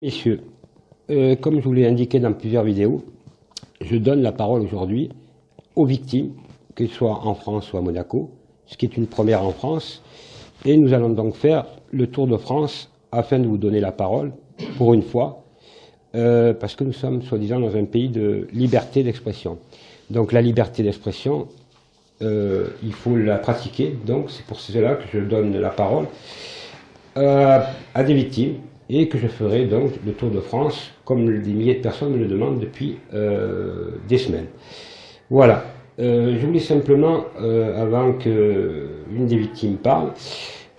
Messieurs, comme je vous l'ai indiqué dans plusieurs vidéos, je donne la parole aujourd'hui aux victimes, qu'elles soient en France ou à Monaco, ce qui est une première en France. Et nous allons donc faire le tour de France afin de vous donner la parole, pour une fois, parce que nous sommes soi-disant dans un pays de liberté d'expression. Donc la liberté d'expression, il faut la pratiquer, donc c'est pour cela que je donne la parole à des victimes, et que je ferai donc le tour de France, comme des milliers de personnes me le demandent depuis des semaines. Voilà. Je voulais simplement, avant qu'une des victimes parle,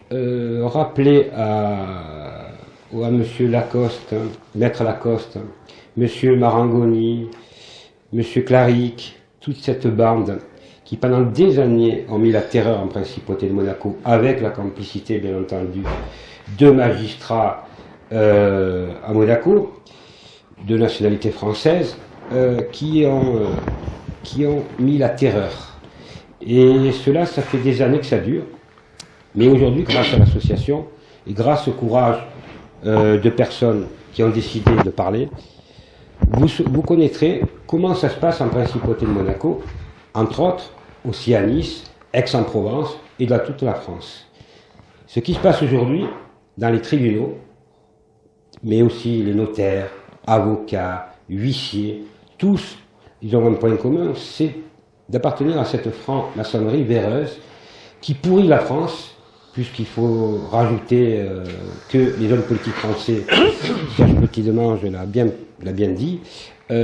rappeler à Monsieur Lacoste, Maître Lacoste, Monsieur Marangoni, Monsieur Claric, toute cette bande qui pendant des années ont mis la terreur en principauté de Monaco, avec la complicité bien entendu de magistrats à Monaco, de nationalité française, qui ont mis la terreur. Et cela, ça fait des années que ça dure. Mais aujourd'hui, grâce à l'association et grâce au courage de personnes qui ont décidé de parler, vous connaîtrez comment ça se passe en principauté de Monaco, entre autres aussi à Nice, Aix-en-Provence et dans toute la France. Ce qui se passe aujourd'hui dans les tribunaux, mais aussi les notaires, avocats, huissiers, tous, ils ont un point commun, c'est d'appartenir à cette franc-maçonnerie véreuse qui pourrit la France, puisqu'il faut rajouter que les hommes politiques français, Serge Petit-Demange l'a bien dit,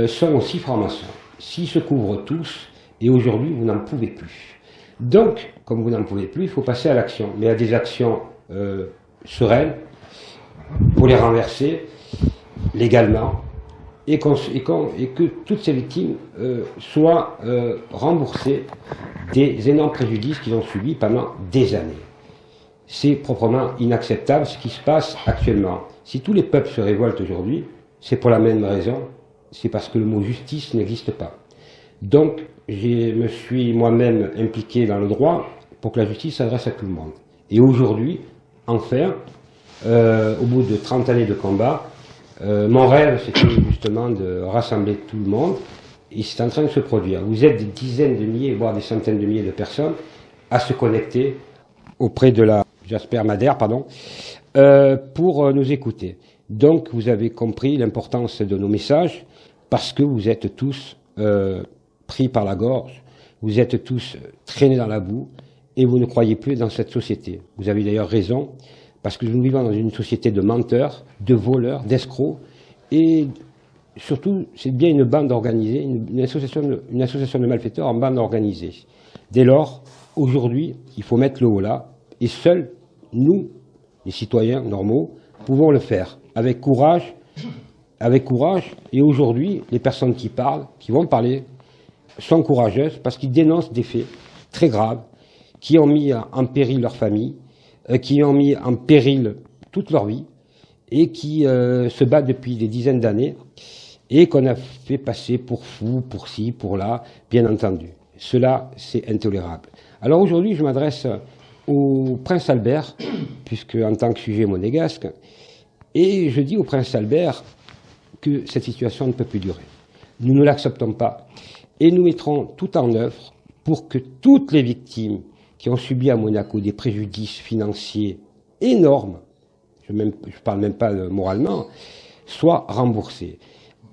sont aussi francs-maçons. S'ils se couvrent tous, et aujourd'hui vous n'en pouvez plus. Donc, comme vous n'en pouvez plus, il faut passer à l'action, mais à des actions sereines, pour les renverser légalement, et que toutes ces victimes soient remboursées des énormes préjudices qu'ils ont subis pendant des années. C'est proprement inacceptable ce qui se passe actuellement. Si tous les peuples se révoltent aujourd'hui, c'est pour la même raison, c'est parce que le mot justice n'existe pas. Donc, je me suis moi-même impliqué dans le droit pour que la justice s'adresse à tout le monde. Et aujourd'hui, enfin, au bout de 30 années de combat, mon rêve, c'était justement de rassembler tout le monde, et c'est en train de se produire. Vous êtes des dizaines de milliers, voire des centaines de milliers de personnes à se connecter auprès de la Jasper Madère, pour nous écouter. Donc, vous avez compris l'importance de nos messages, parce que vous êtes tous pris par la gorge, vous êtes tous traînés dans la boue, et vous ne croyez plus dans cette société. Vous avez d'ailleurs raison, parce que nous vivons dans une société de menteurs, de voleurs, d'escrocs, et surtout, c'est bien une bande organisée, une association de malfaiteurs en bande organisée. Dès lors, aujourd'hui, il faut mettre le haut là, et seuls, nous, les citoyens normaux, pouvons le faire, avec courage, et aujourd'hui, les personnes qui parlent, qui vont parler, sont courageuses, parce qu'ils dénoncent des faits très graves, qui ont mis en péril leur famille, qui ont mis en péril toute leur vie, et qui se battent depuis des dizaines d'années, et qu'on a fait passer pour fous, pour ci, pour là, bien entendu. Cela, c'est intolérable. Alors aujourd'hui, je m'adresse au prince Albert, puisque en tant que sujet monégasque, et je dis au prince Albert que cette situation ne peut plus durer. Nous ne l'acceptons pas, et nous mettrons tout en œuvre pour que toutes les victimes qui ont subi à Monaco des préjudices financiers énormes, je ne parle même pas moralement, soient remboursées.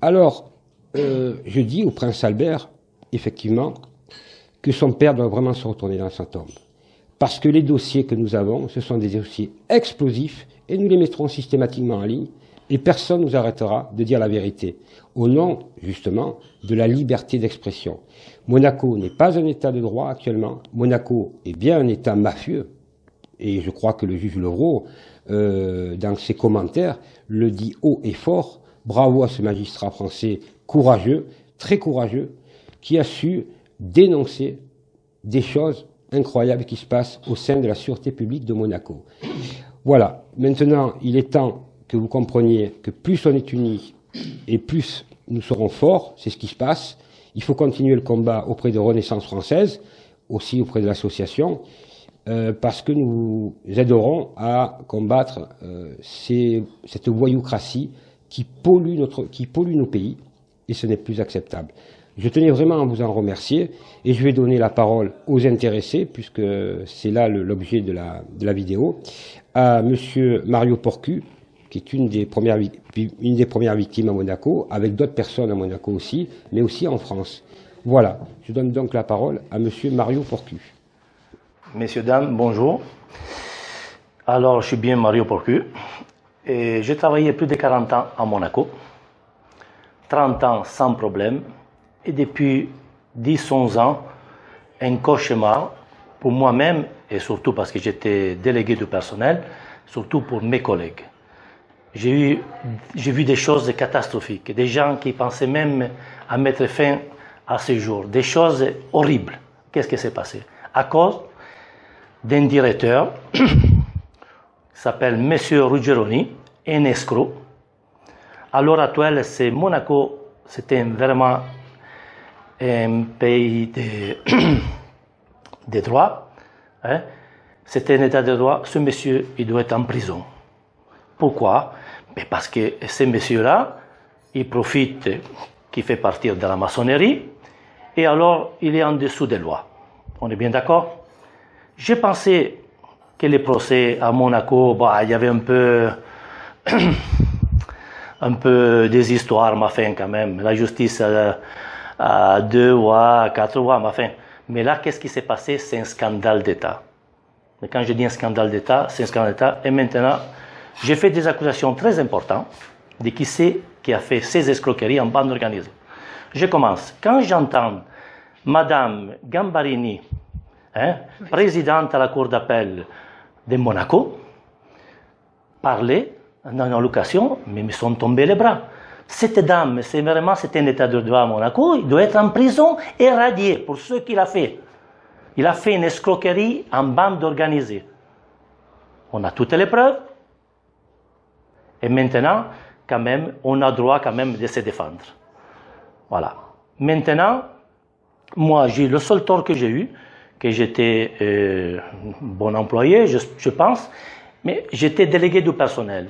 Alors, je dis au prince Albert, effectivement, que son père doit vraiment se retourner dans sa tombe. Parce que les dossiers que nous avons, ce sont des dossiers explosifs, et nous les mettrons systématiquement en ligne, et personne ne nous arrêtera de dire la vérité, au nom, justement, de la liberté d'expression. Monaco n'est pas un État de droit actuellement, Monaco est bien un État mafieux, et je crois que le juge Levrault, dans ses commentaires, le dit haut et fort. Bravo à ce magistrat français courageux, très courageux, qui a su dénoncer des choses incroyables qui se passent au sein de la sûreté publique de Monaco. Voilà, maintenant, il est temps que vous compreniez que plus on est unis et plus nous serons forts, c'est ce qui se passe. Il faut continuer le combat auprès de Renaissance française, aussi auprès de l'association, parce que nous aiderons à combattre cette voyoucratie qui pollue nos pays, et ce n'est plus acceptable. Je tenais vraiment à vous en remercier, et je vais donner la parole aux intéressés, puisque c'est là l'objet de la vidéo, à monsieur Mario Porcu, qui est une des premières victimes à Monaco, avec d'autres personnes à Monaco aussi, mais aussi en France. Voilà, je donne donc la parole à monsieur Mario Porcu. Messieurs, dames, bonjour. Alors, je suis bien Mario Porcu, et j'ai travaillé plus de 40 ans à Monaco, 30 ans sans problème, et depuis 10-11 ans, un cauchemar pour moi-même, et surtout parce que j'étais délégué du personnel, surtout pour mes collègues. J'ai vu des choses catastrophiques, des gens qui pensaient même à mettre fin à ce jour, des choses horribles. Qu'est-ce qui s'est passé? À cause d'un directeur qui s'appelle M. Ruggeroni, un escroc. À l'heure actuelle, c'est Monaco, c'était vraiment un pays de droit. Hein? C'était un état de droit. Ce monsieur, il doit être en prison. Pourquoi? Mais parce que ce monsieur-là, il profite qu'il fait partir de la maçonnerie, et alors il est en dessous des lois. On est bien d'accord? J'ai pensé que les procès à Monaco, il y avait un peu des histoires, ma fin quand même. La justice à 2 ou à 4 mois, ma fin. Mais là, qu'est-ce qui s'est passé? C'est un scandale d'État. Et quand je dis un scandale d'État, c'est un scandale d'État. Et maintenant, j'ai fait des accusations très importantes de qui c'est qui a fait ces escroqueries en bande organisée. Je commence. Quand j'entends Madame Gambarini, présidente à la Cour d'appel de Monaco, parler en location, mais me sont tombés les bras. Cette dame, c'est un état de droit à Monaco, il doit être en prison et radié pour ce qu'il a fait. Il a fait une escroquerie en bande organisée. On a toutes les preuves. Et maintenant, quand même, on a droit quand même de se défendre. Voilà. Maintenant, moi, le seul tort que j'ai eu, que j'étais bon employé, je pense, mais j'étais délégué du personnel.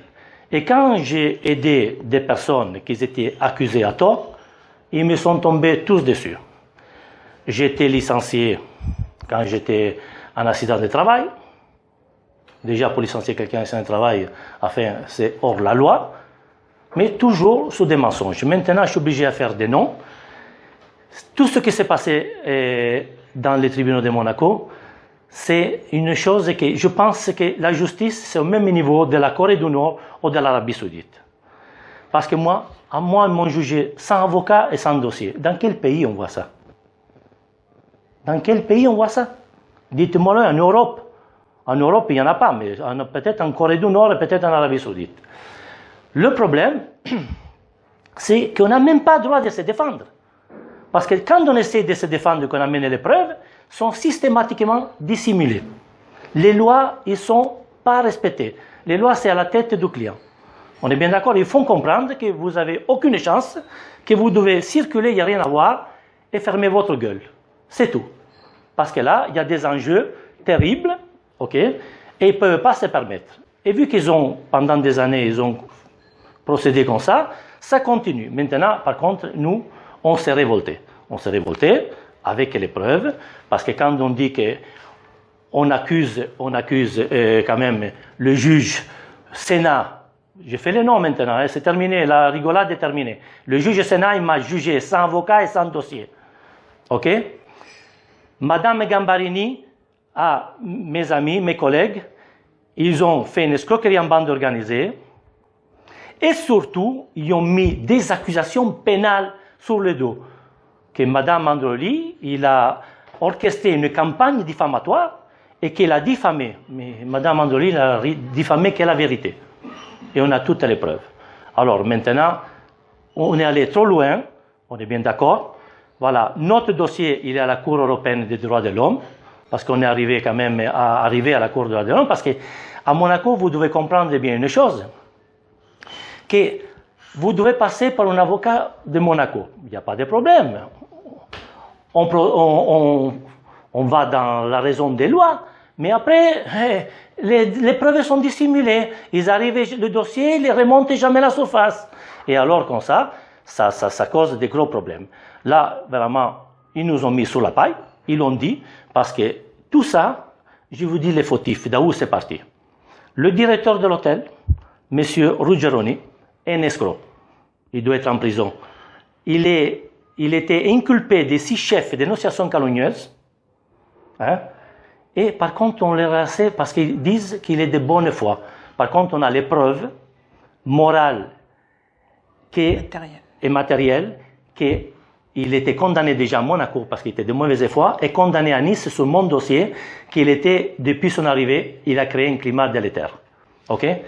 Et quand j'ai aidé des personnes qui étaient accusées à tort, ils me sont tombés tous dessus. J'ai été licencié quand j'étais en accident de travail. Déjà, pour licencier quelqu'un en accident de travail, enfin, c'est hors la loi, mais toujours sous des mensonges. Maintenant, je suis obligé à faire des noms. Tout ce qui s'est passé dans les tribunaux de Monaco, c'est une chose que je pense que la justice, c'est au même niveau de la Corée du Nord ou de l'Arabie Saoudite. Parce que moi, ils m'ont jugé sans avocat et sans dossier. Dans quel pays on voit ça? Dans quel pays on voit ça? Dites-moi-le, en Europe. En Europe, il n'y en a pas, mais peut-être en Corée du Nord et peut-être en Arabie Saoudite. Le problème, c'est qu'on n'a même pas le droit de se défendre. Parce que quand on essaie de se défendre, qu'on amène les preuves, sont systématiquement dissimulées. Les lois, ils ne sont pas respectées. Les lois, c'est à la tête du client. On est bien d'accord, il faut comprendre que vous n'avez aucune chance, que vous devez circuler, il n'y a rien à voir, et fermer votre gueule. C'est tout. Parce que là, il y a des enjeux terribles, ok, et ils ne peuvent pas se permettre. Et vu qu'ils ont, pendant des années, ils ont procédé comme ça continue. Maintenant, par contre, nous, on s'est révolté. On s'est révolté avec les preuves, parce que quand on dit qu'on accuse quand même le juge Sénat, j'ai fait les noms maintenant, c'est terminé, la rigolade est terminée. Le juge Sénat, il m'a jugé sans avocat et sans dossier. Ok? Madame Gambarini, mes amis, mes collègues, ils ont fait une escroquerie en bande organisée, et surtout, ils ont mis des accusations pénales sur le dos. Que Mme Androli, il a orchestré une campagne diffamatoire et qu'elle a diffamé. Mais Mme Androli n'a diffamé que la vérité. Et on a toutes les preuves. Alors maintenant, on est allé trop loin, on est bien d'accord. Voilà, notre dossier, il est à la Cour européenne des droits de l'homme, parce qu'on est arrivé quand même à la Cour des droits de l'homme, parce qu'à Monaco, vous devez comprendre bien une chose, que vous devez passer par un avocat de Monaco. Il n'y a pas de problème. On va dans la raison des lois, Mais après, les preuves sont dissimulées. Ils arrivent, le dossier, ils ne remontent jamais à la surface. Et alors, comme ça cause des gros problèmes. Là, vraiment, ils nous ont mis sous la paille, ils l'ont dit, parce que tout ça, je vous dis les fautifs, d'où c'est parti. Le directeur de l'hôtel, M. Ruggeroni, est un escroc. Il doit être en prison. Il était inculpé de 6 chefs de dénonciation calomnieuse. Hein? Et par contre, on les rassait parce qu'ils disent qu'il est de bonne foi. Par contre, on a les preuves morales et matérielles qu'il était condamné déjà à Monaco parce qu'il était de mauvaise foi et condamné à Nice sur mon dossier qu'il était, depuis son arrivée, il a créé un climat délétère. Okay?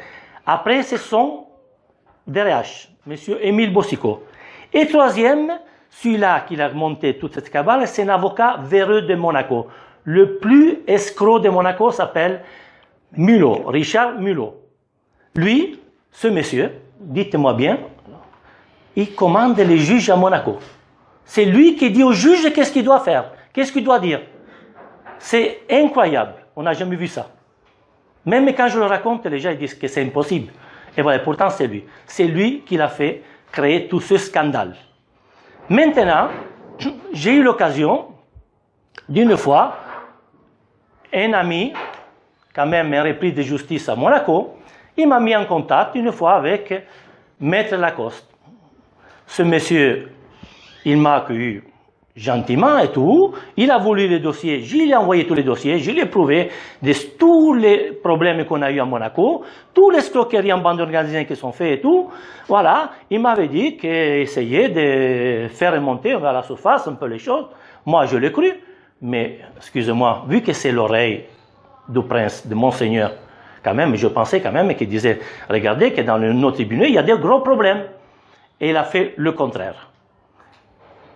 Après, ce sont DRH, M. Émile Bossico. Et troisième, celui-là qui a monté toute cette cabale, c'est un avocat véreux de Monaco. Le plus escroc de Monaco s'appelle Mulot, Richard Mulot. Lui, ce monsieur, dites-moi bien, il commande les juges à Monaco. C'est lui qui dit aux juges qu'est-ce qu'il doit faire, qu'est-ce qu'il doit dire. C'est incroyable, on n'a jamais vu ça. Même quand je le raconte, les gens disent que c'est impossible. Et voilà, pourtant c'est lui. C'est lui qui l'a fait créer tout ce scandale. Maintenant, j'ai eu l'occasion, d'une fois, un ami, quand même un repris de justice à Monaco, il m'a mis en contact une fois avec Maître Lacoste. Ce monsieur, il m'a accueilli gentiment et tout, il a voulu les dossiers, je lui ai envoyé tous les dossiers, je lui ai prouvé tous les problèmes qu'on a eu à Monaco, tous les escroqueries en bande organisée qui sont faites et tout, voilà, il m'avait dit qu'il essayait de faire remonter à la surface un peu les choses, moi je l'ai cru, mais excusez-moi, vu que c'est l'oreille du prince, de Monseigneur, quand même, je pensais quand même qu'il disait, regardez que dans nos tribunaux, il y a des gros problèmes, et il a fait le contraire.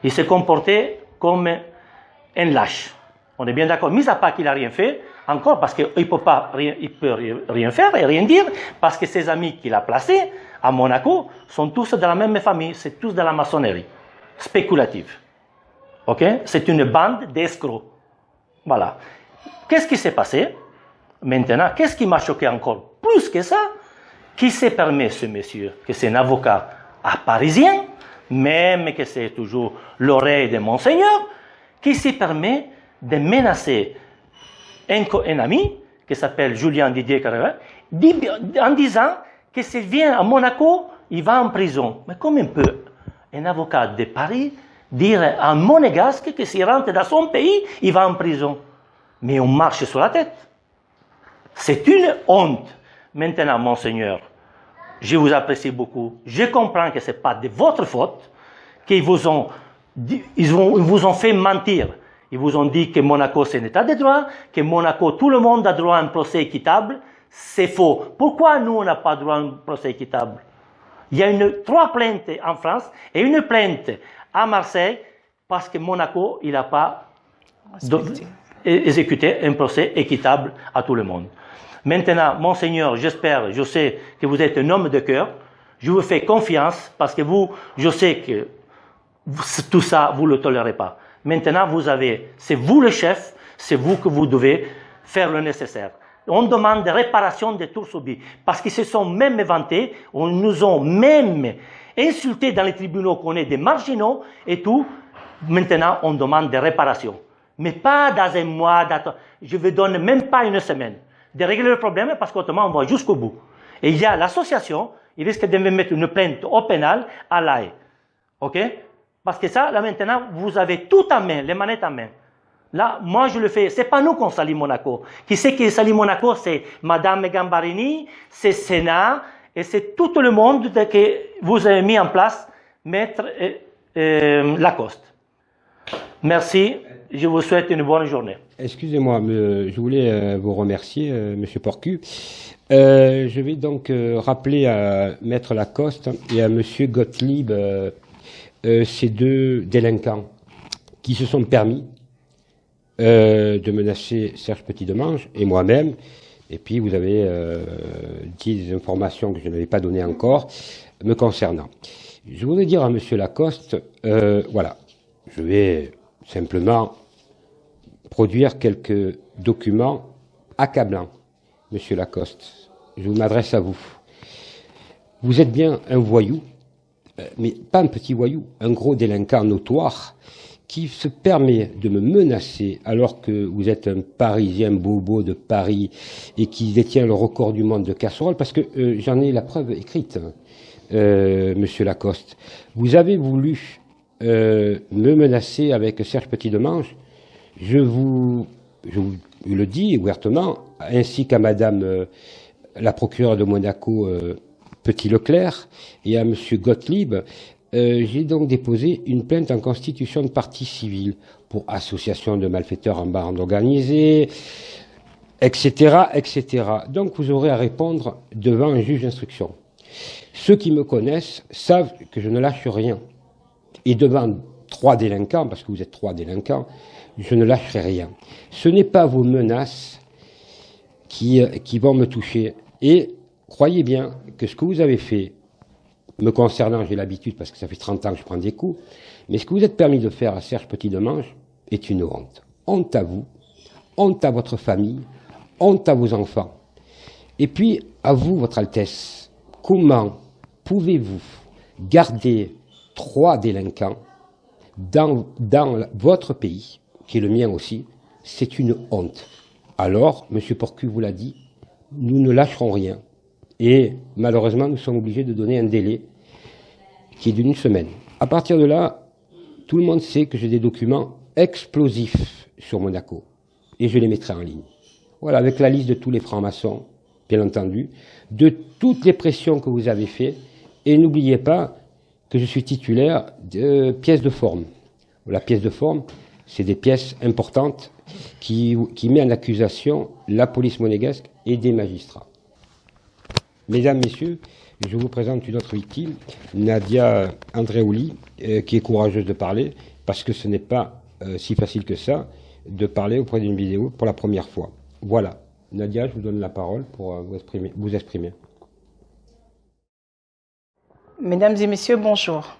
Il s'est comporté comme un lâche. On est bien d'accord. Mis à part qu'il n'a rien fait, encore parce qu'il ne peut rien faire et rien dire, parce que ses amis qu'il a placés à Monaco sont tous de la même famille, c'est tous de la maçonnerie spéculative. Ok? C'est une bande d'escrocs. Voilà. Qu'est-ce qui s'est passé? Maintenant, qu'est-ce qui m'a choqué encore plus que ça? Qui s'est permis, ce monsieur, que c'est un avocat parisien, même que c'est toujours l'oreille de Monseigneur, qui s'y permet de menacer un ami qui s'appelle Julien Didier Carrera, en disant que s'il vient à Monaco, il va en prison. Mais comment peut un avocat de Paris dire à un monégasque que s'il rentre dans son pays, il va en prison? Mais on marche sur la tête. C'est une honte. Maintenant, Monseigneur, je vous apprécie beaucoup. Je comprends que ce n'est pas de votre faute, qu'ils vous ont fait mentir. Ils vous ont dit que Monaco c'est un état de droit, que Monaco tout le monde a droit à un procès équitable. C'est faux. Pourquoi nous on n'a pas droit à un procès équitable? Il y a 3 plaintes en France et une plainte à Marseille parce que Monaco il n'a pas exécuté un procès équitable à tout le monde. Maintenant, Monseigneur, j'espère, je sais que vous êtes un homme de cœur. Je vous fais confiance parce que vous, je sais que tout ça, vous ne le tolérez pas. Maintenant, c'est vous le chef, c'est vous que vous devez faire le nécessaire. On demande des réparations des tours subis parce qu'ils se sont même vantés, on nous ont même insultés dans les tribunaux qu'on est des marginaux et tout. Maintenant, on demande des réparations. Mais pas dans un mois, je ne vous donne même pas une semaine de régler le problème parce qu'autrement on va jusqu'au bout. Et il y a l'association, il risque de me mettre une plainte au pénal à l'AE. Ok? Parce que ça, là maintenant, vous avez tout en main, les manettes en main. Là, moi je le fais, c'est pas nous qu'on salit Monaco. Qui c'est qui salit Monaco? C'est Madame Gambarini, c'est Sénat, et c'est tout le monde que vous avez mis en place, Maître Lacoste. Merci, je vous souhaite une bonne journée. Excusez-moi, je voulais vous remercier, Monsieur Porcu. Je vais donc rappeler à Maître Lacoste et à Monsieur Gottlieb ces 2 délinquants qui se sont permis de menacer Serge Petit-Demange et moi-même. Et puis vous avez dit des informations que je n'avais pas données encore me concernant. Je voudrais dire à Monsieur Lacoste, voilà, je vais simplement produire quelques documents accablant, Monsieur Lacoste. Je m'adresse à vous. Vous êtes bien un voyou, mais pas un petit voyou, un gros délinquant notoire qui se permet de me menacer alors que vous êtes un Parisien bobo de Paris et qui détient le record du monde de casserole, parce que j'en ai la preuve écrite, Monsieur Lacoste. Vous avez voulu me menacer avec Serge Petit-Demange. Je vous le dis ouvertement, ainsi qu'à Madame la procureure de Monaco, Petit-Leclerc, et à Monsieur Gottlieb. J'ai donc déposé une plainte en constitution de partie civile pour association de malfaiteurs en bande organisée, etc., etc. Donc vous aurez à répondre devant un juge d'instruction. Ceux qui me connaissent savent que je ne lâche rien. Et devant 3 délinquants, parce que vous êtes 3 délinquants, je ne lâcherai rien. Ce n'est pas vos menaces qui vont me toucher. Et croyez bien que ce que vous avez fait, me concernant, j'ai l'habitude, parce que ça fait 30 ans que je prends des coups, mais ce que vous êtes permis de faire à Serge Petit-Demange est une honte. Honte à vous, honte à votre famille, honte à vos enfants. Et puis, à vous, votre Altesse, comment pouvez-vous garder 3 délinquants dans votre pays, qui est le mien aussi? C'est une honte. Alors, M. Porcu vous l'a dit, nous ne lâcherons rien. Et malheureusement, nous sommes obligés de donner un délai qui est d'une semaine. À partir de là, tout le monde sait que j'ai des documents explosifs sur Monaco. Et je les mettrai en ligne. Voilà, avec la liste de tous les francs-maçons, bien entendu, de toutes les pressions que vous avez faites. Et n'oubliez pas que je suis titulaire de pièces de forme. La pièce de forme, c'est des pièces importantes qui met en accusation la police monégasque et des magistrats. Mesdames, Messieurs, je vous présente une autre victime, Nadia Andreoli, qui est courageuse de parler, parce que ce n'est pas si facile que ça de parler auprès d'une vidéo pour la première fois. Voilà. Nadia, je vous donne la parole pour vous exprimer. Mesdames et messieurs, bonjour.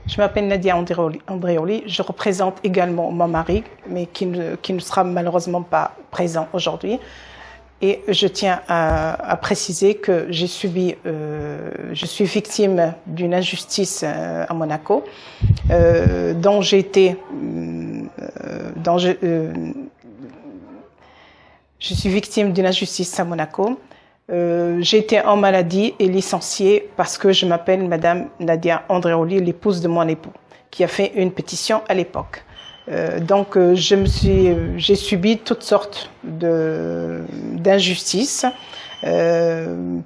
Je m'appelle Nadia Andreoli. Je représente également mon mari, mais qui ne sera malheureusement pas présent aujourd'hui. Et je tiens à préciser que je suis victime d'une injustice à Monaco, dont j'ai été, je suis victime d'une injustice à Monaco. J'ai été en maladie et licenciée parce que je m'appelle Madame Nadia Andreoli, l'épouse de mon époux, qui a fait une pétition à l'époque. Donc j'ai subi toutes sortes d'injustices,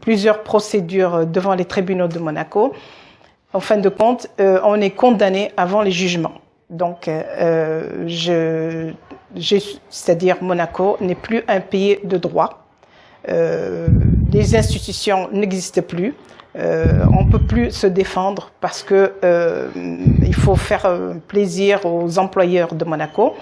plusieurs procédures devant les tribunaux de Monaco. En fin de compte, on est condamné avant les jugements. Donc, c'est-à-dire Monaco n'est plus un pays de droit. Les institutions n'existent plus. On ne peut plus se défendre parce que il faut faire plaisir aux employeurs de Monaco.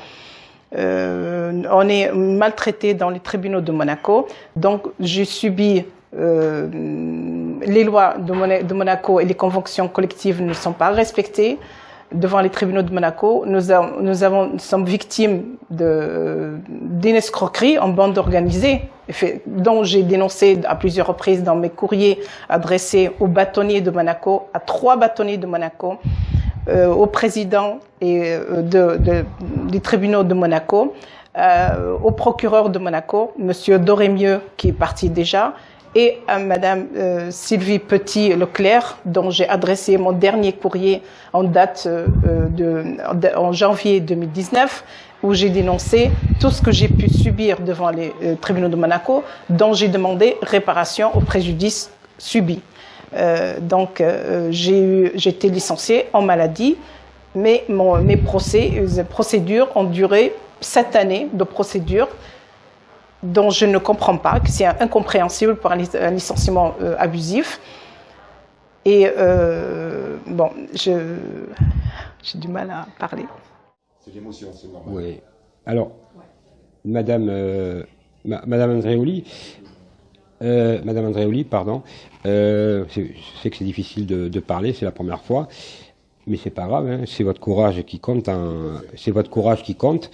On est maltraité dans les tribunaux de Monaco. Donc, j'ai subi les lois de Monaco et les conventions collectives ne sont pas respectées. Devant les tribunaux de Monaco, nous sommes victimes d'une escroquerie en bande organisée, dont j'ai dénoncé à plusieurs reprises dans mes courriers adressés aux bâtonniers de Monaco, à 3 bâtonniers de Monaco, au président et des tribunaux de Monaco, au procureur de Monaco, Monsieur Dorémieux, qui est parti déjà, et à Madame Sylvie Petit-Leclerc, dont j'ai adressé mon dernier courrier en date en janvier 2019, où j'ai dénoncé tout ce que j'ai pu subir devant les tribunaux de Monaco, dont j'ai demandé réparation au préjudice subi. Donc j'ai été licenciée en maladie, mais mes procédures ont duré 7 années de procédures, dont je ne comprends pas, que c'est incompréhensible pour un licenciement abusif. Et bon, j'ai du mal à parler. C'est l'émotion, c'est normal. Oui. Alors, Madame Andreoli, pardon, je sais que c'est difficile de parler, c'est la première fois, mais c'est pas grave, hein, c'est votre courage qui compte. C'est votre courage qui compte.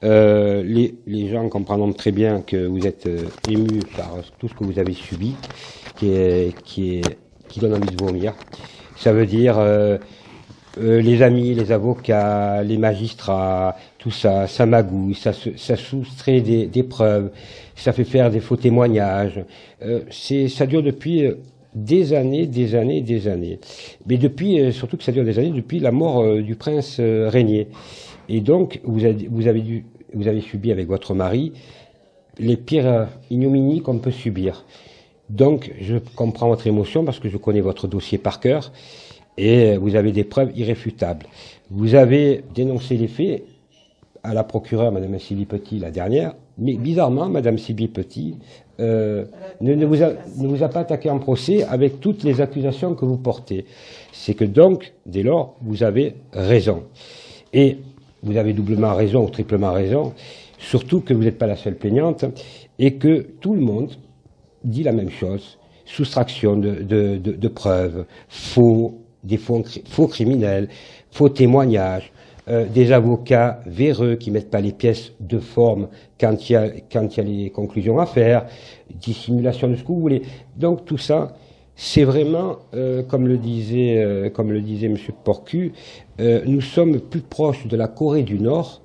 Les gens comprendront très bien que vous êtes émus par tout ce que vous avez subi, qui donne envie de vomir. Ça veut dire les amis, les avocats, les magistrats, tout ça, ça magouille, ça soustrait des preuves, ça fait faire des faux témoignages. Ça dure depuis des années. Mais depuis, surtout que ça dure des années, depuis la mort du prince Régnier. Et donc, vous avez subi avec votre mari les pires ignominies qu'on peut subir. Donc, je comprends votre émotion parce que je connais votre dossier par cœur et vous avez des preuves irréfutables. Vous avez dénoncé les faits à la procureure, Madame Sylvie Petit, la dernière, mais bizarrement, Madame Sylvie Petit ne vous a pas attaqué en procès avec toutes les accusations que vous portez. C'est que donc, dès lors, vous avez raison. Et vous avez doublement raison ou triplement raison, surtout que vous n'êtes pas la seule plaignante et que tout le monde dit la même chose. Soustraction de preuves, des faux criminels, faux témoignages, des avocats véreux qui mettent pas les pièces de forme quand il y a les conclusions à faire, dissimulation de ce que vous voulez. Donc tout ça, c'est vraiment, comme le disait M. Porcu, nous sommes plus proches de la Corée du Nord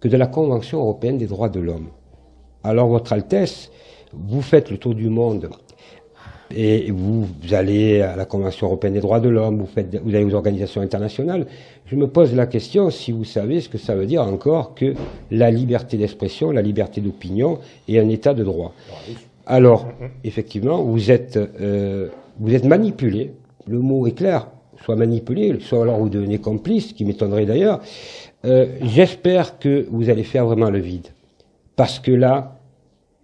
que de la Convention européenne des droits de l'homme. Alors, Votre Altesse, vous faites le tour du monde et vous allez à la Convention européenne des droits de l'homme, vous allez aux organisations internationales. Je me pose la question si vous savez ce que ça veut dire encore que la liberté d'expression, la liberté d'opinion et un état de droit. Alors, effectivement, vous êtes manipulé, le mot est clair, soit manipulé, soit alors vous devenez complice, ce qui m'étonnerait d'ailleurs. J'espère que vous allez faire vraiment le vide. Parce que là,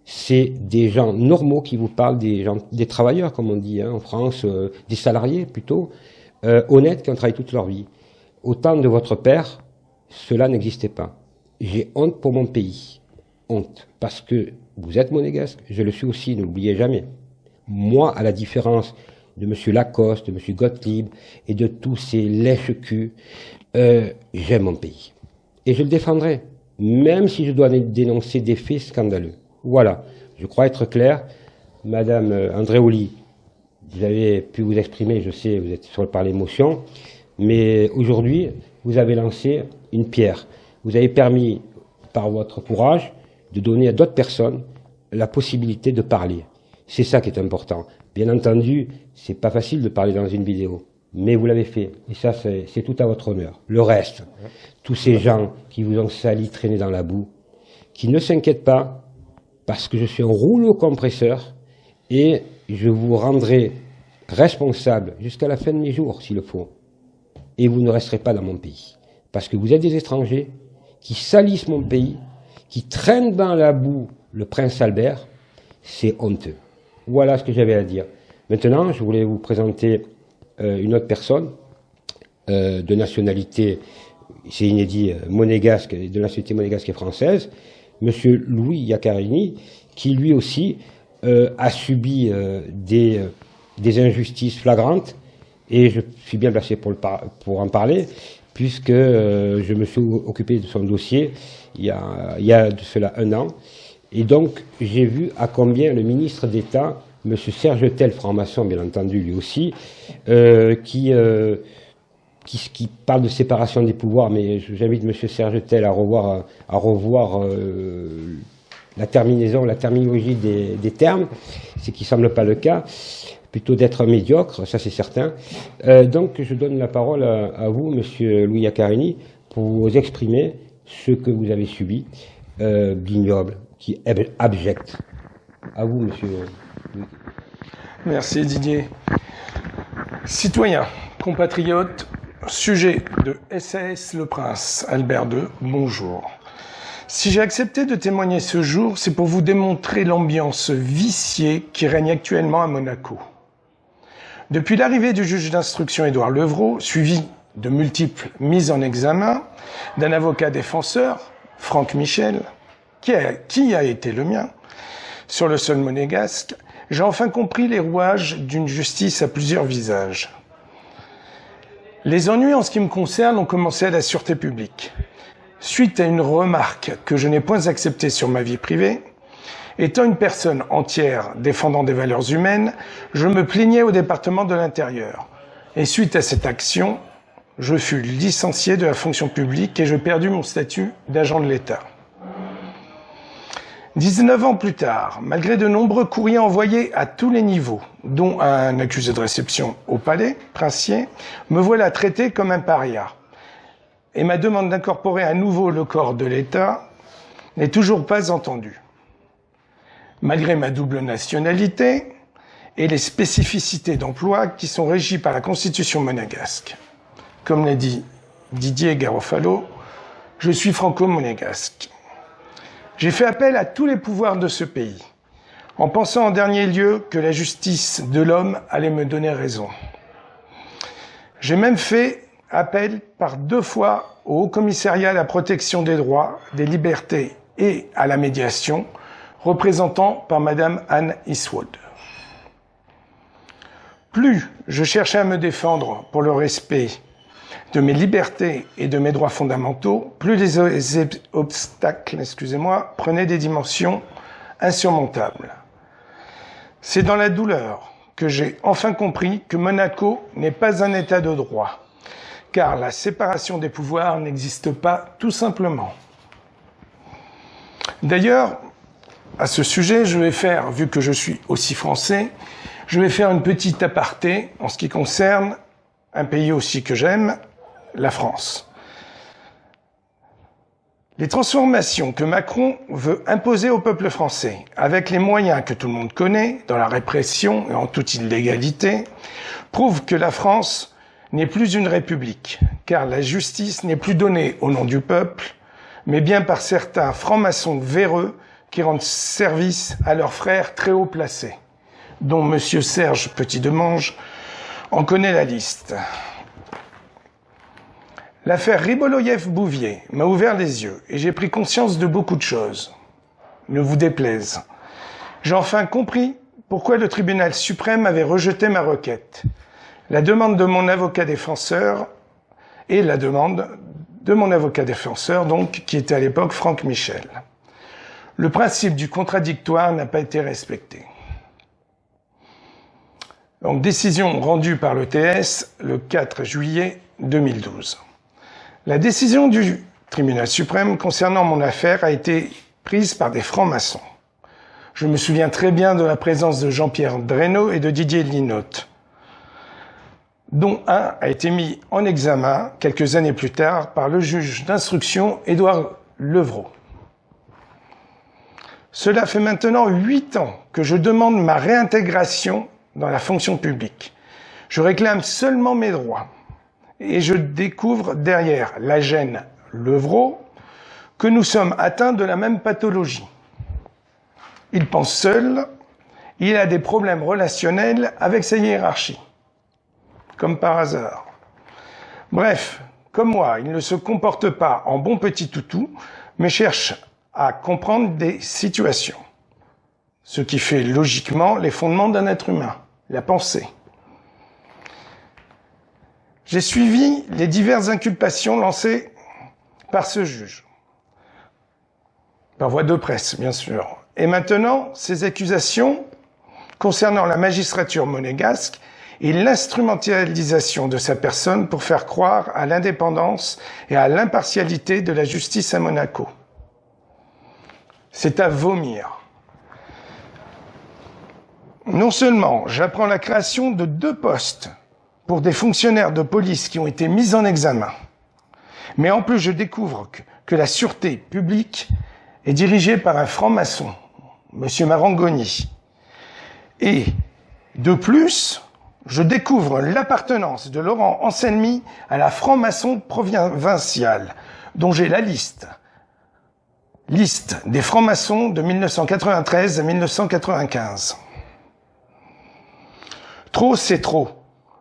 c'est des gens normaux qui vous parlent, des travailleurs, comme on dit en France, des salariés plutôt, honnêtes qui ont travaillé toute leur vie. Au temps de votre père, cela n'existait pas. J'ai honte pour mon pays. Honte. Parce que vous êtes monégasque, je le suis aussi, ne l'oubliez jamais. Moi, à la différence de M. Lacoste, de M. Gottlieb et de tous ces lèche-culs, j'aime mon pays. Et je le défendrai, même si je dois dénoncer des faits scandaleux. Voilà, je crois être clair. Madame Andréoli, vous avez pu vous exprimer, je sais, vous êtes par l'émotion, mais aujourd'hui, vous avez lancé une pierre. Vous avez permis, par votre courage, de donner à d'autres personnes la possibilité de parler. C'est ça qui est important. Bien entendu, c'est pas facile de parler dans une vidéo, mais vous l'avez fait. Et ça, c'est tout à votre honneur. Le reste, tous ces gens qui vous ont sali, traîné dans la boue, qui ne s'inquiètent pas, parce que je suis un rouleau compresseur, et je vous rendrai responsable jusqu'à la fin de mes jours, s'il le faut. Et vous ne resterez pas dans mon pays. Parce que vous êtes des étrangers qui salissent mon pays, qui traînent dans la boue le prince Albert. C'est honteux. Voilà ce que j'avais à dire. Maintenant, je voulais vous présenter une autre personne de nationalité, c'est inédit, monégasque, de nationalité monégasque et française, Monsieur Louis Iaccarini, qui lui aussi a subi des injustices flagrantes, et je suis bien placé pour en parler, puisque je me suis occupé de son dossier il y a de cela 1 an. Et donc, j'ai vu à combien le ministre d'État, M. Serge Tell, franc-maçon, bien entendu, lui aussi, qui parle de séparation des pouvoirs, mais j'invite M. Serge Tell à revoir la terminologie des termes, ce qui ne semble pas le cas, plutôt d'être médiocre, ça c'est certain. Donc, je donne la parole à vous, M. Louis Iaccarini, pour vous exprimer ce que vous avez subi, d'ignoble, qui est abject. À vous, monsieur. Merci Didier. Citoyens, compatriotes, sujet de SAS Le Prince, Albert II, bonjour. Si j'ai accepté de témoigner ce jour, c'est pour vous démontrer l'ambiance viciée qui règne actuellement à Monaco. Depuis l'arrivée du juge d'instruction Édouard Levrault, suivi de multiples mises en examen, d'un avocat défenseur, Franck Michel, qui a été le mien, sur le sol monégasque, j'ai enfin compris les rouages d'une justice à plusieurs visages. Les ennuis en ce qui me concerne ont commencé à la sûreté publique. suite à une remarque que je n'ai point acceptée sur ma vie privée. Étant une personne entière défendant des valeurs humaines, je me plaignais au département de l'Intérieur. Et suite à cette action, je fus licencié de la fonction publique et je perdis mon statut d'agent de l'État. 19 ans plus tard, malgré de nombreux courriers envoyés à tous les niveaux, dont un accusé de réception au palais princier, me voilà traité comme un paria. Et ma demande d'incorporer à nouveau le corps de l'État n'est toujours pas entendue. Malgré ma double nationalité et les spécificités d'emploi qui sont régies par la Constitution monégasque. Comme l'a dit Didier Garofalo, je suis franco-monégasque. J'ai fait appel à tous les pouvoirs de ce pays, en pensant en dernier lieu que la justice de l'homme allait me donner raison. J'ai même fait appel par 2 fois au Haut-Commissariat à la protection des droits, des libertés et à la médiation, représentant par Madame Anne Eastwood. Plus je cherchais à me défendre pour le respect de mes libertés et de mes droits fondamentaux, plus les obstacles, prenaient des dimensions insurmontables. C'est dans la douleur que j'ai enfin compris que Monaco n'est pas un état de droit, car la séparation des pouvoirs n'existe pas tout simplement. D'ailleurs, à ce sujet, je vais faire, vu que je suis aussi français, je vais faire une petite aparté en ce qui concerne un pays aussi que j'aime, la France. Les transformations que Macron veut imposer au peuple français, avec les moyens que tout le monde connaît, dans la répression et en toute illégalité, prouvent que la France n'est plus une république, car la justice n'est plus donnée au nom du peuple, mais bien par certains francs-maçons véreux qui rendent service à leurs frères très haut placés, dont M. Serge Petit-Demange en connaît la liste. L'affaire Riboloyev-Bouvier m'a ouvert les yeux et j'ai pris conscience de beaucoup de choses. Ne vous déplaise. J'ai enfin compris pourquoi le tribunal suprême avait rejeté ma requête. La demande de mon avocat défenseur et la demande de mon avocat défenseur, donc, qui était à l'époque Franck Michel. Le principe du contradictoire n'a pas été respecté. Donc, décision rendue par l'ETS le 4 juillet 2012. La décision du tribunal suprême concernant mon affaire a été prise par des francs-maçons. Je me souviens très bien de la présence de Jean-Pierre Dreynaud et de Didier Linotte, dont un a été mis en examen quelques années plus tard par le juge d'instruction Édouard Levrault. Cela fait maintenant 8 ans que je demande ma réintégration dans la fonction publique. Je réclame seulement mes droits. Et je découvre derrière la gêne Levrault que nous sommes atteints de la même pathologie. Il pense seul, il a des problèmes relationnels avec sa hiérarchie. Comme par hasard. Bref, comme moi, il ne se comporte pas en bon petit toutou, mais cherche à comprendre des situations. Ce qui fait logiquement les fondements d'un être humain, la pensée. J'ai suivi les diverses inculpations lancées par ce juge. Par voie de presse, bien sûr. Et maintenant, ces accusations concernant la magistrature monégasque et l'instrumentalisation de sa personne pour faire croire à l'indépendance et à l'impartialité de la justice à Monaco. C'est à vomir. Non seulement j'apprends la création de 2 postes pour des fonctionnaires de police qui ont été mis en examen, mais en plus je découvre que la sûreté publique est dirigée par un franc-maçon, M. Marangoni. Et de plus, je découvre l'appartenance de Laurent Anselmi à la franc-maçon provinciale, dont j'ai la liste des francs-maçons de 1993 à 1995. Trop, c'est trop.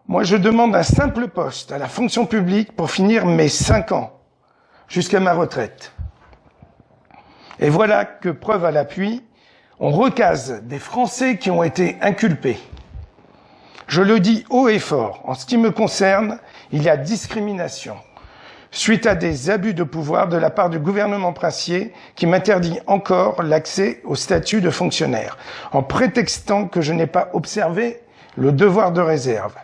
Moi, je demande un simple poste à la fonction publique pour finir mes 5 ans, jusqu'à ma retraite. Et voilà que, preuve à l'appui, on recase des Français qui ont été inculpés. Je le dis haut et fort, en ce qui me concerne, il y a discrimination. suite à des abus de pouvoir de la part du gouvernement princier qui m'interdit encore l'accès au statut de fonctionnaire, en prétextant que je n'ai pas observé le devoir de réserve.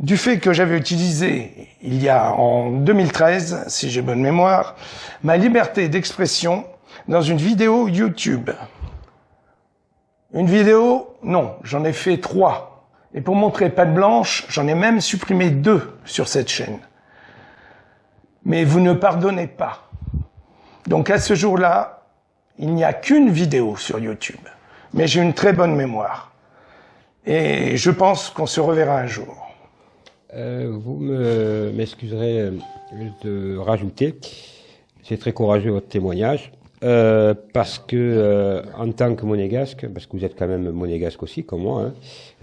Du fait que j'avais utilisé, il y a en 2013, si j'ai bonne mémoire, ma liberté d'expression dans une vidéo YouTube. Une vidéo, non, j'en ai fait 3. Et pour montrer patte blanche, j'en ai même supprimé 2 sur cette chaîne. Mais vous ne pardonnez pas. Donc à ce jour-là, il n'y a qu'une vidéo sur YouTube. Mais j'ai une très bonne mémoire. Et je pense qu'on se reverra un jour. Vous m'excuserez de rajouter, c'est très courageux votre témoignage, parce que en tant que monégasque, parce que vous êtes quand même monégasque aussi, comme moi, hein,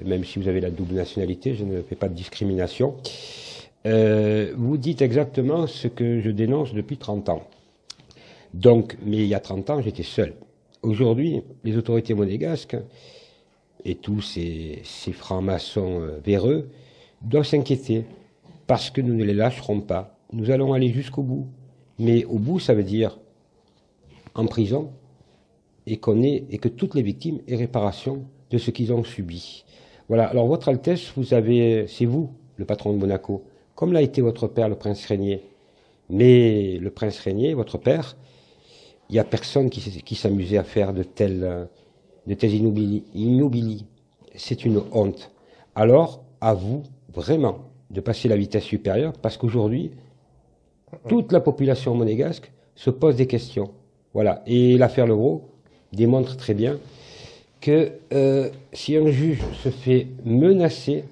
même si vous avez la double nationalité, je ne fais pas de discrimination, vous dites exactement ce que je dénonce depuis 30 ans. Donc, mais il y a 30 ans, j'étais seul. Aujourd'hui, les autorités monégasques et tous ces francs-maçons véreux doivent s'inquiéter, parce que nous ne les lâcherons pas. Nous allons aller jusqu'au bout. Mais au bout, ça veut dire en prison, et que toutes les victimes aient réparation de ce qu'ils ont subi. Voilà. Alors, Votre Altesse, c'est vous, le patron de Monaco, comme l'a été votre père, le prince Régnier. Mais le prince Régnier, votre père, il n'y a personne qui s'amusait à faire de tels ignominies. C'est une honte. Alors, à vous, vraiment, de passer la vitesse supérieure, parce qu'aujourd'hui, toute la population monégasque se pose des questions. Voilà. Et l'affaire Levrault démontre très bien que si un juge se fait menacer,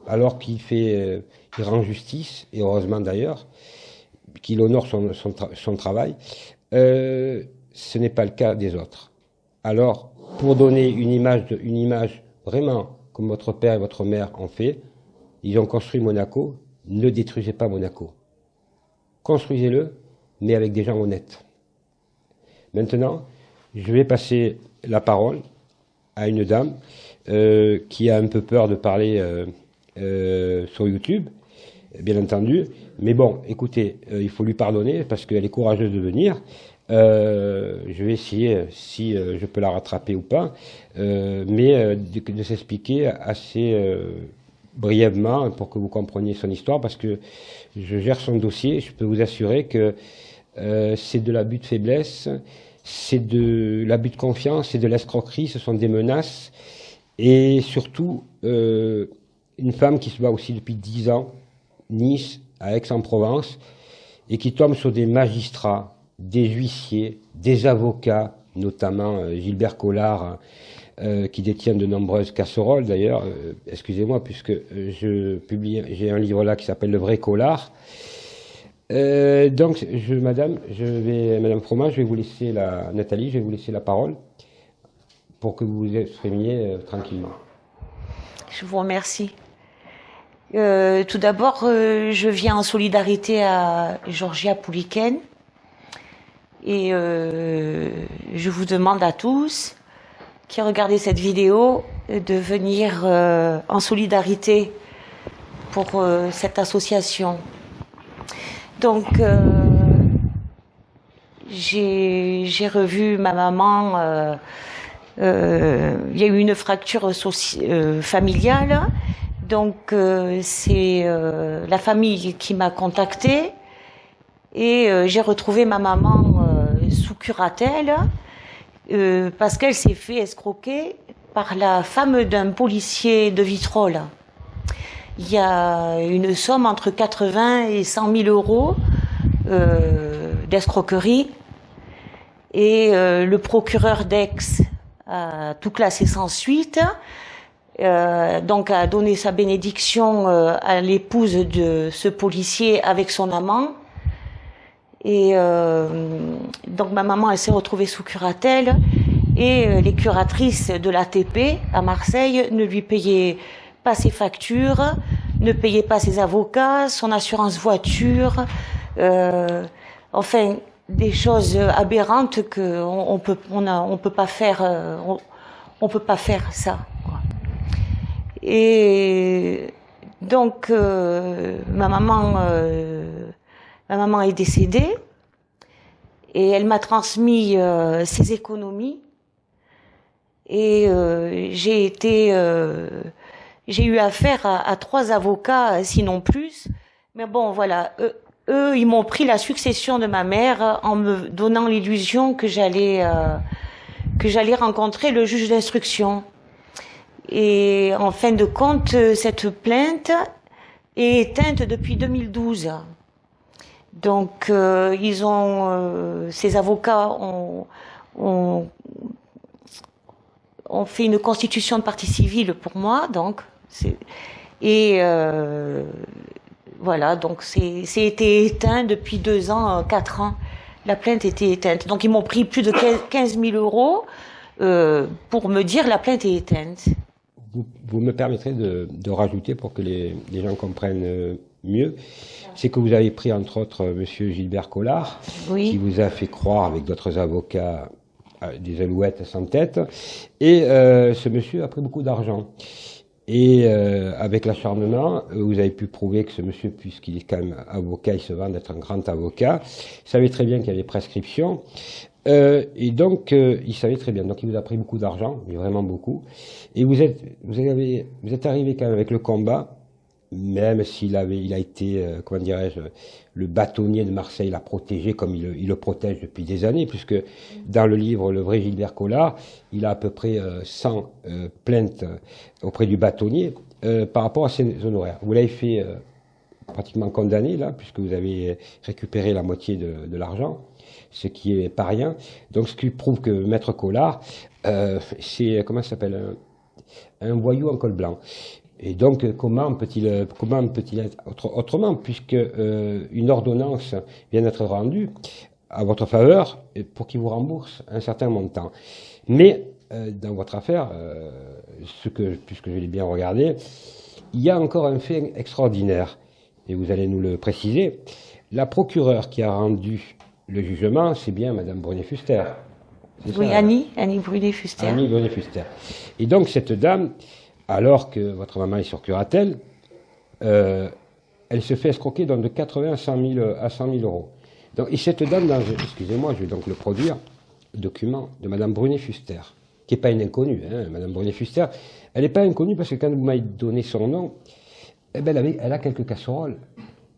alors qu'il rend justice, et heureusement d'ailleurs, qu'il honore son travail, ce n'est pas le cas des autres. Alors, pour donner une image vraiment comme votre père et votre mère ont fait, ils ont construit Monaco. Ne détruisez pas Monaco. Construisez-le, mais avec des gens honnêtes. Maintenant, je vais passer la parole à une dame qui a un peu peur de parler sur YouTube, bien entendu. Mais bon, écoutez, il faut lui pardonner parce qu'elle est courageuse de venir. Je vais essayer si je peux la rattraper ou pas, mais de s'expliquer assez brièvement pour que vous compreniez son histoire, parce que je gère son dossier. Je peux vous assurer que c'est de l'abus de faiblesse, c'est de l'abus de confiance, c'est de l'escroquerie, ce sont des menaces, et surtout une femme qui se bat aussi depuis 10 ans, Nice, à Aix-en-Provence, et qui tombe sur des magistrats, des huissiers, des avocats, notamment Gilbert Collard, qui détient de nombreuses casseroles d'ailleurs, excusez-moi, puisque j'ai un livre là qui s'appelle Le vrai Collard. Donc, Madame Froment, je vais vous laisser Nathalie, je vais vous laisser la parole pour que vous vous exprimiez tranquillement. Je vous remercie. Tout d'abord, je viens en solidarité à Georgia Pouliken. Et je vous demande à tous qui regardez cette vidéo de venir en solidarité pour cette association. Donc, j'ai revu ma maman. Il y a eu une fracture familiale. Donc, c'est la famille qui m'a contactée. Et j'ai retrouvé ma maman sous curatelle parce qu'elle s'est fait escroquer par la femme d'un policier de Vitrolles. Il y a une somme entre 80 et 100 000 euros d'escroquerie. Et le procureur d'Aix a tout classé sans suite. Donc a donné sa bénédiction à l'épouse de ce policier avec son amant. Et donc ma maman, elle s'est retrouvée sous curatelle et les curatrices de l'ATP à Marseille ne lui payaient pas ses factures, ne payaient pas ses avocats, son assurance voiture, enfin des choses aberrantes que on peut pas faire, on peut pas faire ça, quoi. Et donc ma maman Ma maman est décédée et elle m'a transmis ses économies. Et j'ai eu affaire à 3 avocats, sinon plus. Mais bon, voilà, eux, ils m'ont pris la succession de ma mère en me donnant l'illusion que j'allais rencontrer le juge d'instruction. Et en fin de compte, cette plainte est éteinte depuis 2012. Donc, ces avocats ont fait une constitution de partie civile pour moi, donc voilà, donc c'est été éteint depuis 2 ans, 4 ans. La plainte était éteinte. Donc ils m'ont pris plus de 15 000 euros pour me dire la plainte est éteinte. Vous me permettrez de rajouter pour que les gens comprennent mieux, c'est que vous avez pris entre autres Monsieur Gilbert Collard, oui. Qui vous a fait croire avec d'autres avocats des alouettes sans tête, et ce monsieur a pris beaucoup d'argent. Et avec l'acharnement, vous avez pu prouver que ce monsieur, puisqu'il est quand même avocat, il se vend d'être un grand avocat, savait très bien qu'il y avait prescription, et donc il savait très bien. Donc il vous a pris beaucoup d'argent, mais vraiment beaucoup. Et vous êtes arrivé quand même avec le combat, même s'il a été, comment dirais-je, le bâtonnier de Marseille l'a protégé comme il le protège depuis des années, puisque dans le livre Le vrai Gilbert Collard, il a à peu près 100 plaintes auprès du bâtonnier par rapport à ses honoraires. Vous l'avez fait pratiquement condamné, là, puisque vous avez récupéré la moitié de l'argent, ce qui est pas rien. Donc ce qui prouve que Maître Collard, c'est, comment ça s'appelle, un voyou en col blanc. Et donc, comment peut-il être autrement, puisque une ordonnance vient d'être rendue à votre faveur pour qu'il vous rembourse un certain montant. Mais dans votre affaire, puisque je l'ai bien regardé, il y a encore un fait extraordinaire, et vous allez nous le préciser. La procureure qui a rendu le jugement, c'est bien Madame Brunet-Fuster. Oui, ça, Annie Brunet-Fuster. Annie Brunet-Fuster. Et donc, cette dame, alors que votre maman est sur curatelle, elle se fait escroquer donc de 80 à 100 000 euros. Donc, et cette dame, excusez-moi, je vais donc le produire, le document de Madame Brunet-Fuster, qui n'est pas une inconnue, hein, Madame Brunet-Fuster. Elle n'est pas inconnue parce que quand vous m'avez donné son nom, eh ben, elle a quelques casseroles.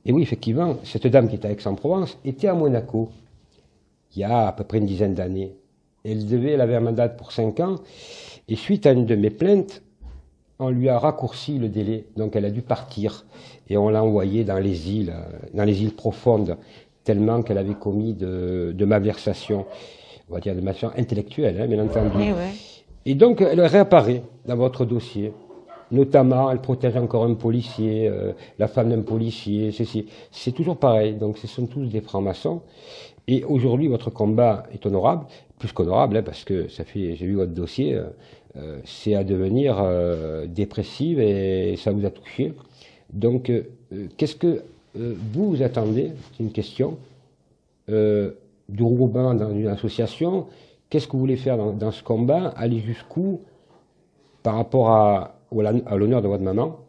Et oui, effectivement, cette dame qui était à Aix-en-Provence était à Monaco, il y a à peu près une dizaine d'années. Elle avait un mandat pour 5 ans, et suite à une de mes plaintes, on lui a raccourci le délai, donc elle a dû partir, et on l'a envoyée dans les îles profondes, tellement qu'elle avait commis de malversation, on va dire de malversation intellectuelle, hein, bien entendu. Oui, ouais. Et donc elle réapparaît dans votre dossier, notamment elle protège encore un policier, la femme d'un policier, c'est toujours pareil, donc ce sont tous des francs-maçons. Et aujourd'hui votre combat est honorable, plus qu'honorable, hein, parce que j'ai vu votre dossier, c'est à devenir dépressive et ça vous a touché. Donc, qu'est-ce que vous attendez, c'est une question, du regroupement dans une association? Qu'est-ce que vous voulez faire dans ce combat? Aller jusqu'où par rapport à l'honneur de votre maman,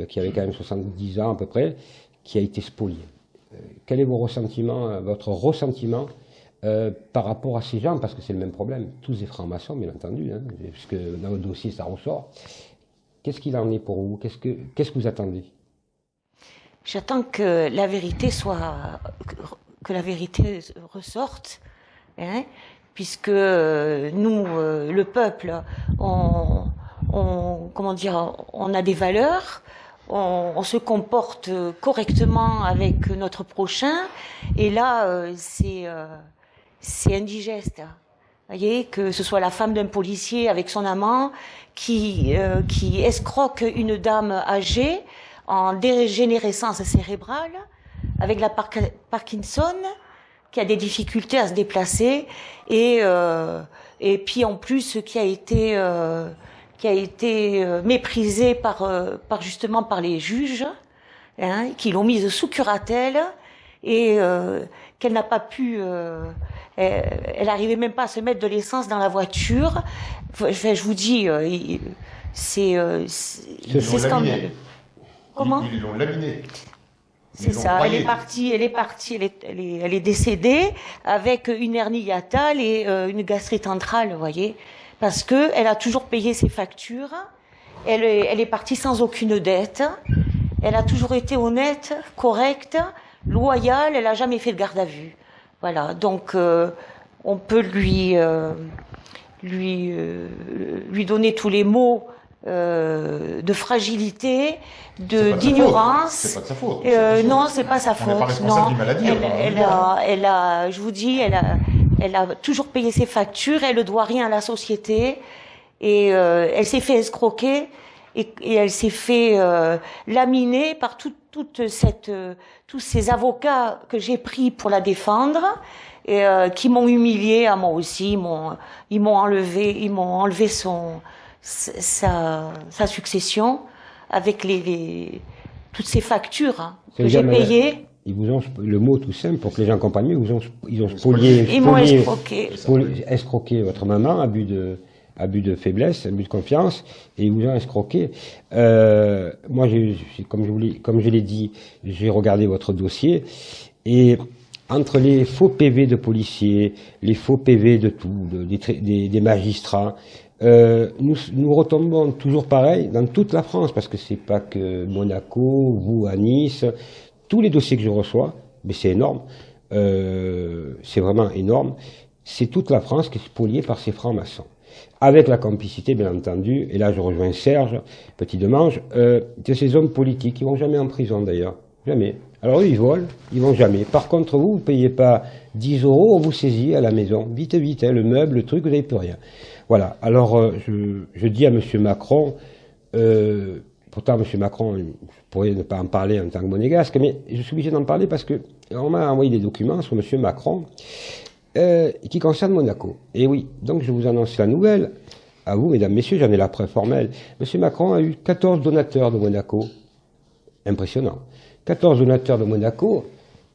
qui avait quand même 70 ans à peu près, qui a été spoliée? Quel est votre ressentiment par rapport à ces gens, parce que c'est le même problème, tous des francs-maçons, bien entendu, hein, puisque dans votre dossier ça ressort. Qu'est-ce qu'il en est pour vous? Qu'est-ce que vous attendez? J'attends que la vérité ressorte, hein, puisque nous, le peuple, on a des valeurs. On se comporte correctement avec notre prochain, et là, c'est indigeste. Vous voyez, que ce soit la femme d'un policier avec son amant qui escroque une dame âgée en dégénérescence cérébrale, avec la Parkinson, qui a des difficultés à se déplacer, et puis en plus qui a été méprisée justement par les juges, hein, qui l'ont mise sous curatelle, et qu'elle n'a pas pu, elle n'arrivait même pas à se mettre de l'essence dans la voiture. Enfin, je vous dis, c'est scandaleux. Ils l'ont laminé. Comment? Ils l'ont laminé. C'est ça, elle est partie, elle est décédée avec une hernie hiatale et une gastrite antrale, vous voyez, parce que elle a toujours payé ses factures, elle est partie sans aucune dette, elle a toujours été honnête, correcte, loyale, elle a jamais fait de garde à vue. Voilà, donc on peut lui donner tous les mots de fragilité, d'ignorance. C'est pas de sa faute. Non, c'est pas sa On n'est pas faute. responsable d'une maladie. Je vous dis, elle a toujours payé ses factures, elle ne doit rien à la société, et elle s'est fait escroquer, et elle s'est fait laminer par tous ces avocats que j'ai pris pour la défendre, et qui m'ont humiliée à moi aussi, ils m'ont enlevé sa succession avec toutes ces factures que j'ai payées. Ils vous ont, le mot tout simple pour que les gens comprennent mieux, ils ont spolié, ils m'ont escroqué votre maman, abus de faiblesse, abus de confiance, et ils vous ont escroqué. Moi, comme je l'ai dit, j'ai regardé votre dossier, et entre les faux PV de policiers, les faux PV de tout, des magistrats, nous retombons toujours pareil dans toute la France, parce que c'est pas que Monaco, vous à Nice, tous les dossiers que je reçois, mais c'est énorme, c'est vraiment énorme, c'est toute la France qui est spoliée par ces francs-maçons. Avec la complicité, bien entendu, et là je rejoins Serge, petit Demange, de ces hommes politiques, qui vont jamais en prison d'ailleurs, jamais. Alors eux, ils volent, ils vont jamais. Par contre, vous payez pas 10 €, on vous saisit à la maison, vite, vite, hein, le meuble, le truc, vous n'avez plus rien. Voilà, alors je dis à M. Macron, pourtant M. Macron, je pourrais ne pas en parler en tant que monégasque, mais je suis obligé d'en parler parce qu'on m'a envoyé des documents sur M. Macron qui concernent Monaco. Et oui, donc je vous annonce la nouvelle, à vous, mesdames, messieurs, j'en ai la preuve formelle. M. Macron a eu 14 donateurs de Monaco. Impressionnant. 14 donateurs de Monaco,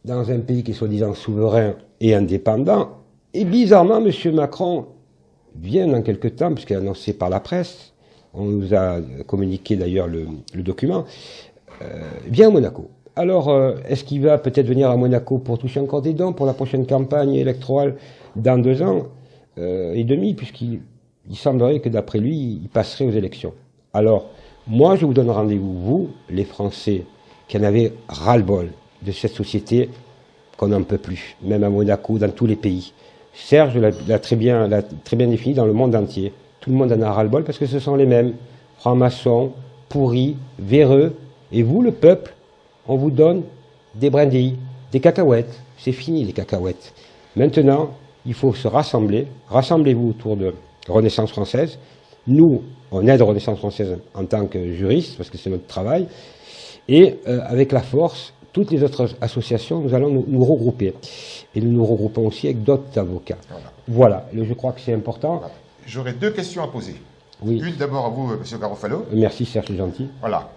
dans un pays qui est soi-disant souverain et indépendant. Et bizarrement, M. Macron vient dans quelques temps, puisqu'il est annoncé par la presse, on nous a communiqué d'ailleurs le document, vient à Monaco. Alors, est-ce qu'il va peut-être venir à Monaco pour toucher encore des dons pour la prochaine campagne électorale dans 2 ans et demi, puisqu'il semblerait que d'après lui, il passerait aux élections. Alors, moi, je vous donne rendez-vous, vous, les Français, qui en avez ras-le-bol de cette société qu'on n'en peut plus, même à Monaco, dans tous les pays. Serge l'a très bien défini dans le monde entier. Tout le monde en a ras-le-bol parce que ce sont les mêmes. Francs-maçons, pourris, véreux. Et vous, le peuple, on vous donne des brindilles, des cacahuètes. C'est fini les cacahuètes. Maintenant, il faut se rassembler. Rassemblez-vous autour de Renaissance française. Nous, on aide Renaissance française en tant que juriste, parce que c'est notre travail. Et avec la force, toutes les autres associations, nous allons nous regrouper. Et nous nous regroupons aussi avec d'autres avocats. Voilà. Je crois que c'est important. Voilà. J'aurais 2 questions à poser. Oui. Une d'abord à vous, M. Garofalo. Merci Serge, c'est gentil. Voilà.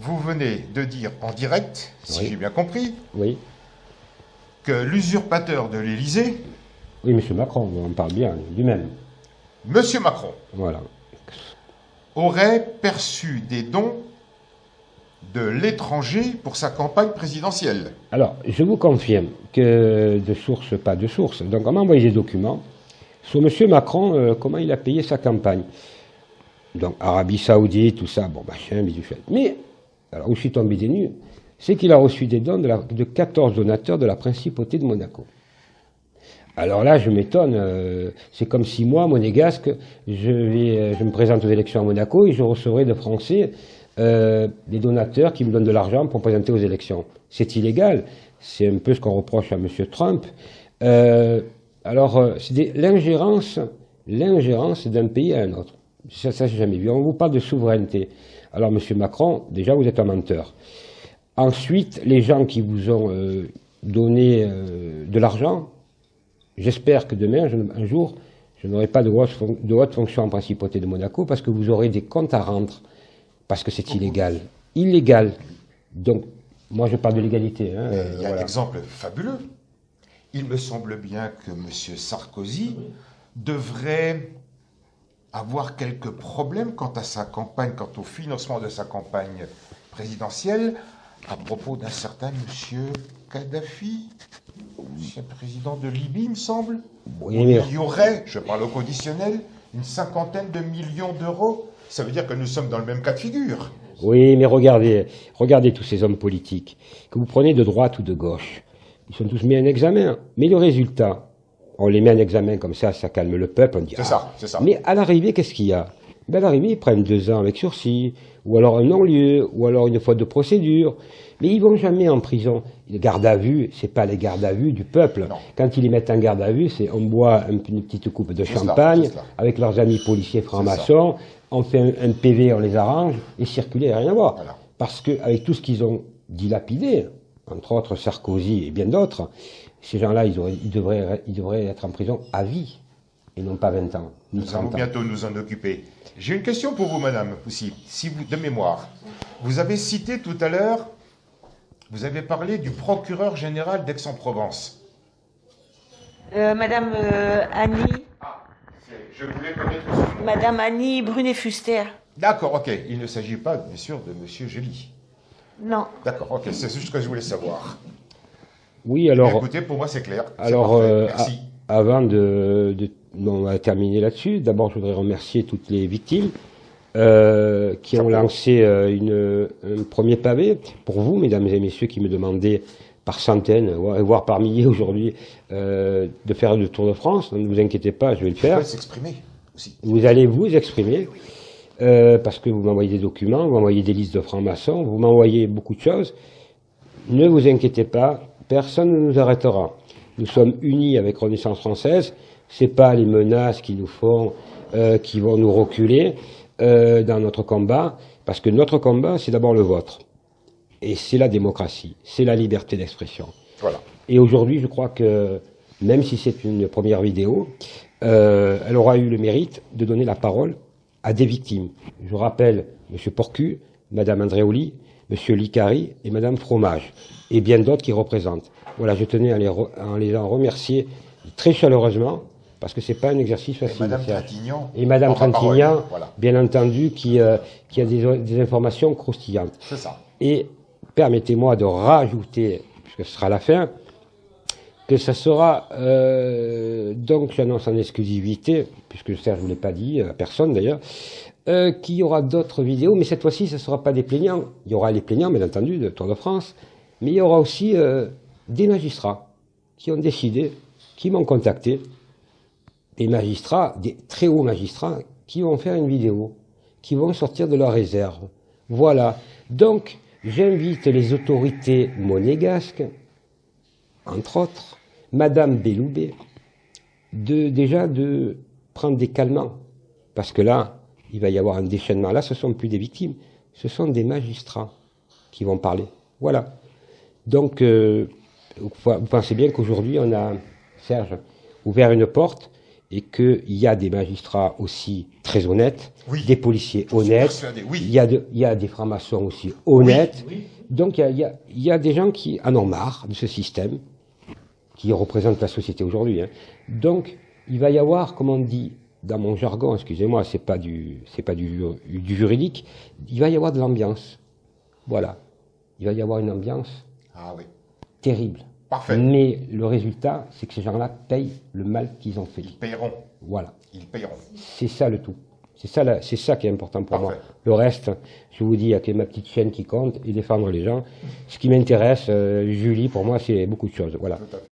Vous venez de dire en direct, si j'ai bien compris, que l'usurpateur de l'Élysée... Oui, M. Macron, on en parle bien, lui-même. M. Macron. Voilà. Aurait perçu des dons de l'étranger pour sa campagne présidentielle. Alors, je vous confirme que de source, pas de source. Donc, on m'a envoyé des documents sur M. Macron, comment il a payé sa campagne. Donc, Arabie Saoudite, tout ça, bon, machin, biduchel. Mais, alors, où je suis tombé des nues, c'est qu'il a reçu des dons de 14 donateurs de la principauté de Monaco. Alors là, je m'étonne, c'est comme si moi, monégasque, je me présente aux élections à Monaco et je recevrai de Français des donateurs qui me donnent de l'argent pour me présenter aux élections. C'est illégal. C'est un peu ce qu'on reproche à M. Trump. Alors, c'est l'ingérence d'un pays à un autre. Ça j'ai jamais vu. On vous parle de souveraineté. Alors, M. Macron, déjà, vous êtes un menteur. Ensuite, les gens qui vous ont donné de l'argent, j'espère que demain, un jour, je n'aurai pas de haute fonction en principauté de Monaco parce que vous aurez des comptes à rendre. Parce que c'est illégal. Illégal. Donc, moi je parle de légalité. Hein, il y a un exemple fabuleux. Il me semble bien que M. Sarkozy devrait avoir quelques problèmes quant à sa campagne, quant au financement de sa campagne présidentielle, à propos d'un certain monsieur Kadhafi, ancien président de Libye, il me semble. Oui, mais Il y aurait, je parle au conditionnel, une 50aine de millions d'euros. Ça veut dire que nous sommes dans le même cas de figure. oui, mais regardez tous ces hommes politiques, que vous prenez de droite ou de gauche. Ils sont tous mis en examen. Mais le résultat, on les met en examen comme ça calme le peuple, on dit, C'est ça, c'est ça. Mais à l'arrivée, qu'est-ce qu'il y a? Ben, à l'arrivée, ils prennent 2 ans avec sursis, ou alors un non-lieu, ou alors une faute de procédure. Mais ils vont jamais en prison. Les gardes à vue, c'est pas les gardes à vue du peuple. Non. Quand ils les mettent en garde à vue, c'est on boit une petite coupe de champagne c'est cela. avec leurs amis policiers francs-maçons, on fait un PV, on les arrange, et circuler, rien à voir. Voilà. Parce qu'avec tout ce qu'ils ont dilapidé, entre autres Sarkozy et bien d'autres, ces gens-là, ils devraient être en prison à vie, et non pas 20 ans. ni Nous allons 30 ans. bientôt nous en occuper. J'ai une question pour vous, madame, aussi, si vous, de mémoire. Vous avez cité tout à l'heure, vous avez parlé du procureur général d'Aix-en-Provence. Madame Annie, Je voulais connaître son nom. Madame Annie Brunet-Fuster. D'accord, ok. Il ne s'agit pas, bien sûr, de monsieur Gély. Non. D'accord, ok. C'est juste ce que je voulais savoir. Oui, alors... Écoutez, pour moi, c'est clair. C'est Alors, parfait. Merci. avant on va terminer là-dessus. D'abord, je voudrais remercier toutes les victimes qui ont lancé un premier pavé. Pour vous, mesdames et messieurs, qui me demandez par centaines, voire par milliers aujourd'hui, de faire le Tour de France. Ne vous inquiétez pas, je vais le Vous faire. pouvez s'exprimer aussi. Vous allez vous exprimer, parce que vous m'envoyez des documents, vous m'envoyez des listes de francs-maçons, vous m'envoyez beaucoup de choses. Ne vous inquiétez pas, personne ne nous arrêtera. Nous sommes unis avec Renaissance française. C'est pas les menaces qui nous font, qui vont nous reculer dans notre combat, parce que notre combat, c'est d'abord le vôtre. Et c'est la démocratie, c'est la liberté d'expression. Voilà. Et aujourd'hui, je crois que, même si c'est une première vidéo, elle aura eu le mérite de donner la parole à des victimes. Je rappelle M. Porcu, Mme Andréoli, M. Licari et Mme Fromage, et bien d'autres qui représentent. Voilà, je tenais à les en remercier très chaleureusement, parce que c'est pas un exercice facile. Madame C'est- Trintignant. Et Mme prend la parole. Trintignant, Voilà. bien entendu, qui a des informations croustillantes. C'est ça. Et permettez-moi de rajouter, puisque ce sera la fin, que ça sera, donc j'annonce en exclusivité, puisque Serge ne vous l'ai pas dit, à personne d'ailleurs, qu'il y aura d'autres vidéos, mais cette fois-ci, ce ne sera pas des plaignants. Il y aura les plaignants, bien entendu, de Tour de France, mais il y aura aussi des magistrats qui ont décidé, qui m'ont contacté, des magistrats, des très hauts magistrats, qui vont faire une vidéo, qui vont sortir de leur réserve. Voilà. Donc, j'invite les autorités monégasques, entre autres, Madame Belloubet, déjà de prendre des calmants. Parce que là, il va y avoir un déchaînement. Là, ce ne sont plus des victimes, ce sont des magistrats qui vont parler. Voilà. Donc, vous pensez bien qu'aujourd'hui, on a, Serge, ouvert une porte et qu'il y a des magistrats aussi très honnêtes, Oui. des policiers Je suis honnêtes, persuadé, oui. il y a des francs-maçons aussi honnêtes. Oui, oui. Donc, il y a des gens qui en ont marre de ce système, qui représente la société aujourd'hui. Hein. Donc, il va y avoir, comme on dit dans mon jargon, excusez-moi, c'est pas du juridique, il va y avoir de l'ambiance. Voilà. Il va y avoir une ambiance Ah oui. terrible. Parfait. Mais le résultat, c'est que ces gens-là payent le mal qu'ils ont fait. Ils paieront. Voilà. Ils paieront. C'est ça le tout. C'est ça qui est important pour moi. Parfait. Le reste, je vous dis, il y a que ma petite chaîne qui compte et défendre les gens. Ce qui m'intéresse, Julie, pour moi, c'est beaucoup de choses. Voilà. Tout à fait.